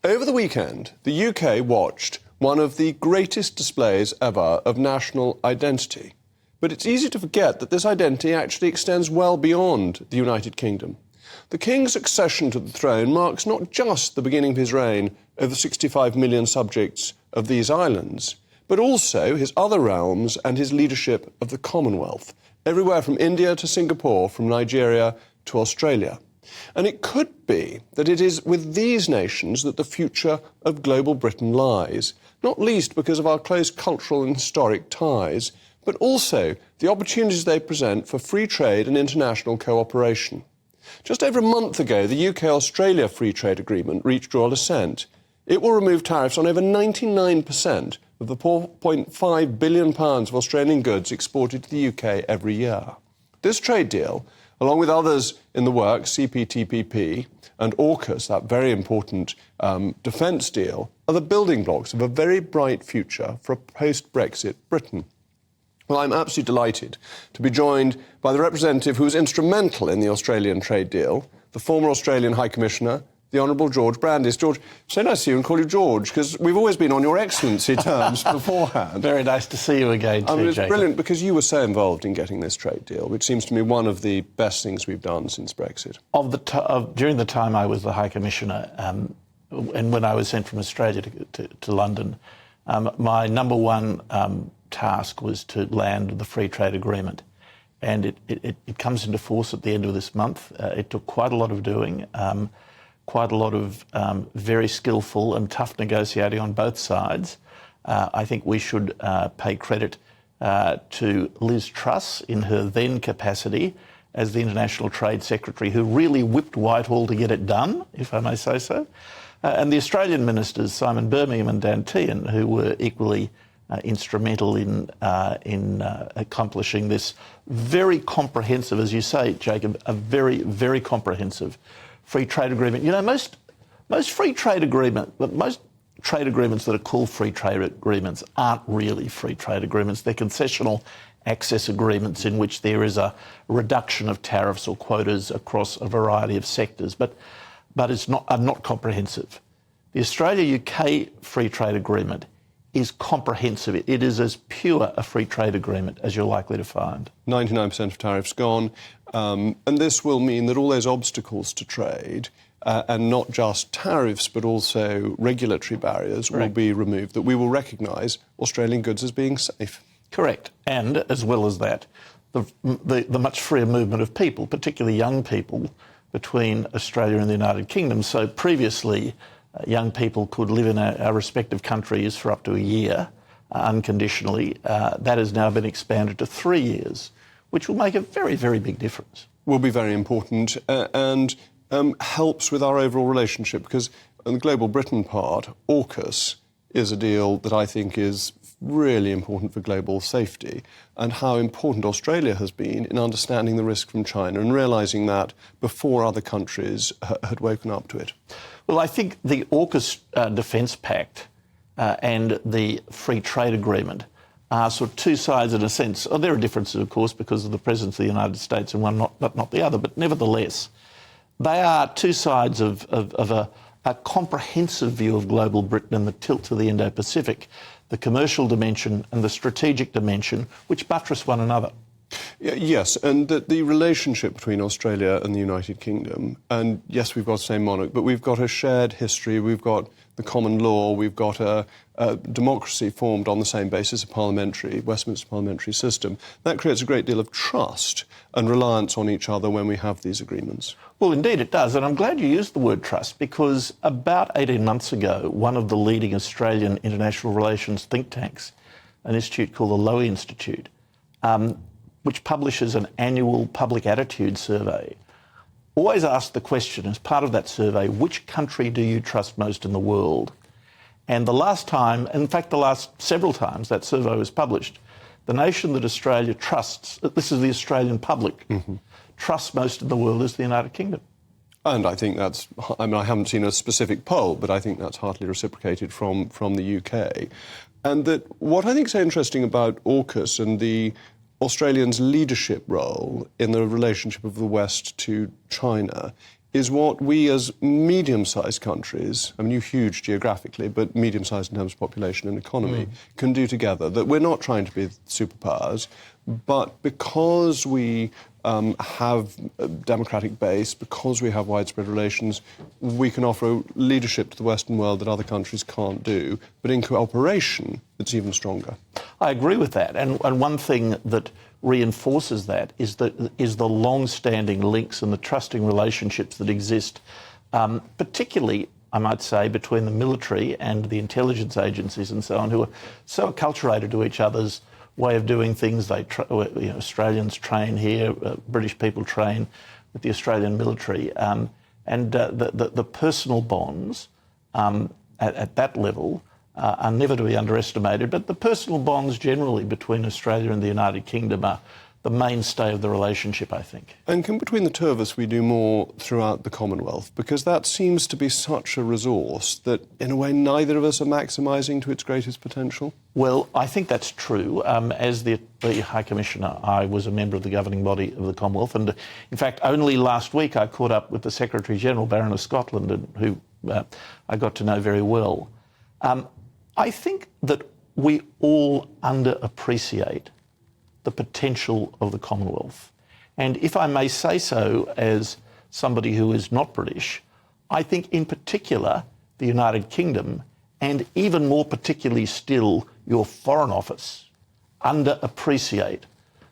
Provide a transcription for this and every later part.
Over the weekend, the UK watched one of the greatest displays ever of national identity. But it's easy to forget that this identity actually extends well beyond the United Kingdom. The King's accession to the throne marks not just the beginning of his reign over 65 million subjects of these islands, but also his other realms and his leadership of the Commonwealth, everywhere from India to Singapore, from Nigeria to Australia. And it could be that it is with these nations that the future of global Britain lies, not least because of our close cultural and historic ties, but also the opportunities they present for free trade and international cooperation. Just over a month ago, the UK-Australia Free Trade Agreement reached royal assent. It will remove tariffs on over 99% of the £4.5 billion of Australian goods exported to the UK every year. This trade deal, along with others in the works, CPTPP and AUKUS, that very important defence deal, are the building blocks of a very bright future for a post-Brexit Britain. Well, I'm absolutely delighted to be joined by the representative who was instrumental in the Australian trade deal, the former Australian High Commissioner, the Honourable George Brandis. George, so nice to see you and call you George, because we've always been on your Excellency terms beforehand. Very nice to see you again, too, It's Jacob. brilliant, because you were so involved in getting this trade deal, which seems to me one of the best things we've done since Brexit. During the time I was the High Commissioner, and when I was sent from Australia to London, my number one task was to land the Free Trade Agreement. And it comes into force at the end of this month. It took quite a lot of doing, quite a lot of very skillful and tough negotiating on both sides. I think we should pay credit to Liz Truss in her then capacity as the International Trade Secretary, who really whipped Whitehall to get it done, if I may say so. And the Australian ministers, Simon Birmingham and Dan Tehan, who were equally instrumental in accomplishing this very comprehensive, as you say, Jacob, a very, very comprehensive free trade agreement. You know, most free trade most trade agreements that are called free trade agreements aren't really free trade agreements. They're concessional access agreements in which there is a reduction of tariffs or quotas across a variety of sectors, but it's not comprehensive. The Australia-UK free trade agreement is comprehensive. It is as pure a free trade agreement as you're likely to find. 99% of tariffs gone, and this will mean that all those obstacles to trade, and not just tariffs but also regulatory barriers, will be removed, that we will recognise Australian goods as being safe. Correct. And, as well as that, the much freer movement of people, particularly young people, between Australia and the United Kingdom. So previously, young people could live in our respective countries for up to a year unconditionally. That has now been expanded to 3 years, which will make a very, very big difference. Will be very important and helps with our overall relationship, because on the Global Britain part, AUKUS is a deal that I think is really important for global safety, and how important Australia has been in understanding the risk from China and realising that before other countries had woken up to it. Well, I think the AUKUS Defence Pact and the Free Trade Agreement are sort of two sides in a sense. Oh, there are differences, of course, because of the presence of the United States in one, but not the other. But nevertheless, they are two sides of a comprehensive view of global Britain and the tilt to the Indo-Pacific, the commercial dimension and the strategic dimension, which buttress one another. Yes, and the relationship between Australia and the United Kingdom, and yes, we've got the same monarch, but we've got a shared history, we've got the common law, we've got a democracy formed on the same basis, a Westminster parliamentary system. That creates a great deal of trust and reliance on each other when we have these agreements. Well, indeed it does, and I'm glad you used the word trust, because about 18 months ago, one of the leading Australian international relations think tanks, an institute called the Lowy Institute, which publishes an annual public attitude survey, always asked the question as part of that survey, which country do you trust most in the world? And the last time, in fact the last several times that survey was published, the nation that Australia trusts, this is the Australian public, trusts most in the world is the United Kingdom. And I think that's, I mean, I haven't seen a specific poll, but I think that's heartily reciprocated from the UK. And that what I think is so interesting about AUKUS and the Australians' leadership role in the relationship of the West to China is what we as medium-sized countries, I mean, you're huge geographically, but medium-sized in terms of population and economy, can do together. That we're not trying to be superpowers, but because we have a democratic base, because we have widespread relations, we can offer leadership to the Western world that other countries can't do. But in cooperation, it's even stronger. I agree with that. And one thing that reinforces that is the long-standing links and the trusting relationships that exist, particularly, I might say, between the military and the intelligence agencies and so on, who are so acculturated to each other's way of doing things. Australians train here, British people train with the Australian military, and the personal bonds at that level are never to be underestimated. But the personal bonds generally between Australia and the United Kingdom are the mainstay of the relationship, I think. And can between the two of us we do more throughout the Commonwealth? Because that seems to be such a resource that, in a way, neither of us are maximising to its greatest potential. Well, I think that's true. As the High Commissioner, I was a member of the governing body of the Commonwealth, and in fact, only last week I caught up with the Secretary-General, Baron of Scotland, who I got to know very well. I think that we all underappreciate the potential of the Commonwealth. And if I may say so as somebody who is not British, I think in particular the United Kingdom, and even more particularly still your Foreign Office, underappreciate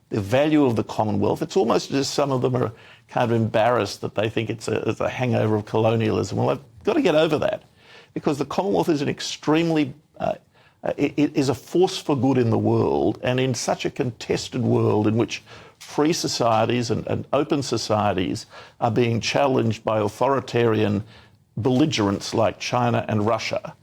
the value of the Commonwealth. It's almost as if some of them are kind of embarrassed that they think it's a hangover of colonialism. Well, I've got to get over that, because the Commonwealth is an extremely it is a force for good in the world, and in such a contested world in which free societies and open societies are being challenged by authoritarian belligerents like China and Russia,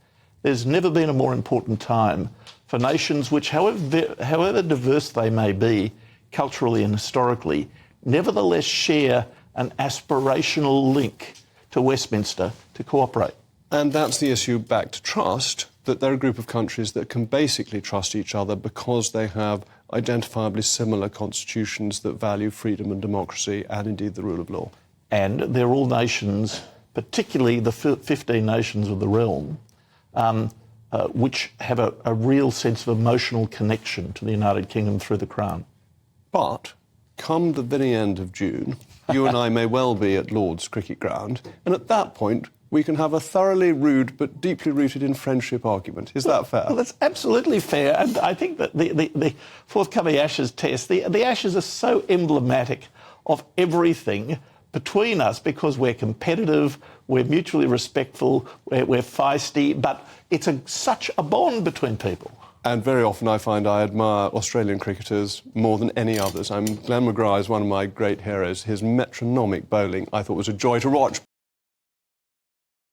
there's never been a more important time for nations which, however diverse they may be, culturally and historically, nevertheless share an aspirational link to Westminster to cooperate. And that's the issue back to trust, that they're a group of countries that can basically trust each other because they have identifiably similar constitutions that value freedom and democracy and indeed the rule of law. And they're all nations, particularly the 15 nations of the realm, which have a real sense of emotional connection to the United Kingdom through the Crown. But come the very end of June, you and I may well be at Lord's Cricket Ground, and at that point we can have a thoroughly rude but deeply rooted in friendship argument. Is that fair? Well, that's absolutely fair. And I think that the forthcoming Ashes test, the Ashes are so emblematic of everything between us, because we're competitive, we're mutually respectful, we're feisty, but it's such a bond between people. And very often I find I admire Australian cricketers more than any others. Glenn McGrath is one of my great heroes. His metronomic bowling I thought was a joy to watch.